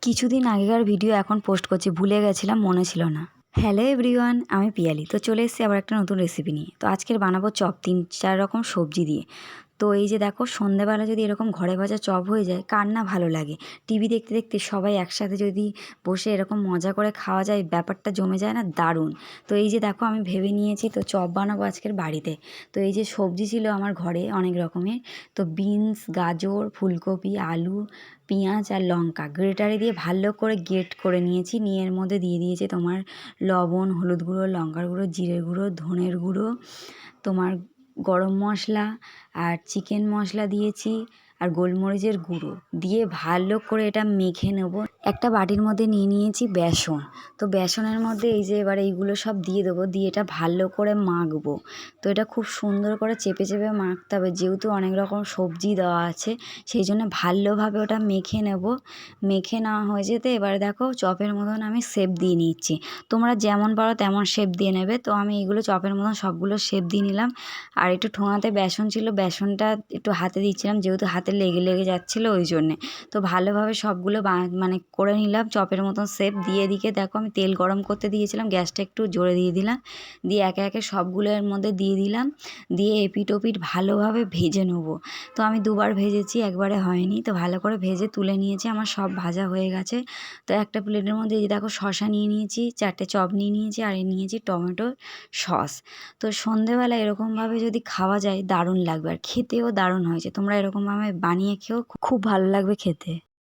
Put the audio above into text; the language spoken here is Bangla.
কিছুদিন আগেকার ভিডিও এখন পোস্ট করছি, ভুলে গেছিলাম, মনে ছিল না। হ্যালো এভরিওয়ান, আমি পিয়ালি। তো চলে এসেছি আবার একটা নতুন রেসিপি নিয়ে। তো আজকের বানাবো চপ ৩-৪ রকম সবজি দিয়ে। তো এই যে দেখো, সন্ধ্যেবেলা যদি এরকম ঘরে ভাজা চপ হয়ে যায়, কার না ভালো লাগে। টিভি দেখতে দেখতে সবাই একসাথে যদি বসে এরকম মজা করে খাওয়া যায়, ব্যাপারটা জমে যায় না, দারুণ। তো এই যে দেখো, আমি ভেবে নিয়েছি তো চপ বানাবো আজকের বাড়িতে। তো এই যে সবজি ছিল আমার ঘরে অনেক রকমের। তো বিনস, গাজর, ফুলকপি, আলু, পেঁয়াজ আর লঙ্কা গ্রেটারে দিয়ে ভালো করে গ্রেট করে নিয়েছি। নিয়ে এর মধ্যে দিয়ে দিয়েছি তোমার লবণ, হলুদ গুঁড়ো, লঙ্কার গুঁড়ো, জিরের গুঁড়ো, ধনের গুঁড়ো, তোমার গরম মশলা আর চিকেন মশলা দিয়েছি, আর গোলমরিচের গুঁড়ো দিয়ে ভালো করে এটা মেখে নেব। একটা বাটির মধ্যে নিয়ে নিয়েছি বেসন। তো বেসনের মধ্যে এই যে এবার এইগুলো সব দিয়ে দেবো, দিয়ে এটা ভালো করে মাখবো। তো এটা খুব সুন্দর করে চেপে চেপে মাখতে হবে, যেহেতু অনেক রকম সবজি দেওয়া আছে, সেই জন্য ভালোভাবে ওটা মেখে নেব। মেখে নেওয়া হয়ে যেতে এবার দেখো চপের মতন আমি শেপ দিয়ে নিচ্ছি। তোমরা যেমন পারো তেমন শেপ দিয়ে নেবে। তো আমি এইগুলো চপের মতন সবগুলো শেপ দিয়ে নিলাম। আর একটু ঠোঙাতে বেসন ছিল, বেসনটা একটু হাতে দিচ্ছিলাম, যেহেতু হাতে লেগে লেগে যাচ্ছিলো ওই জন্যে। তো ভালোভাবে সবগুলো মানে করে নিলাম চপের মতন শেপ দিয়ে। এদিকে দেখো আমি তেল গরম করতে দিয়েছিলাম, গ্যাসটা একটু জোরে দিয়ে দিলাম। দিয়ে একে একে সবগুলো এর মধ্যে দিয়ে দিলাম। দিয়ে এপিট ওপিট ভালোভাবে ভেজে নেবো। তো আমি দুবার ভেজেছি, একবারে হয়নি। তো ভালো করে ভেজে তুলে নিয়েছি, আমার সব ভাজা হয়ে গেছে। তো একটা প্লেটের মধ্যে এই দেখো শসা নিয়ে নিয়েছি, 4টে চপ নিয়ে নিয়েছি, আর এই নিয়েছি টমেটো সস। তো সন্ধেবেলা এরকমভাবে যদি খাওয়া যায় দারুণ লাগবে, আর খেতেও দারুণ হয়েছে। তোমরা এরকমভাবে বানিয়ে খেও, খুব ভালো লাগবে খেতে।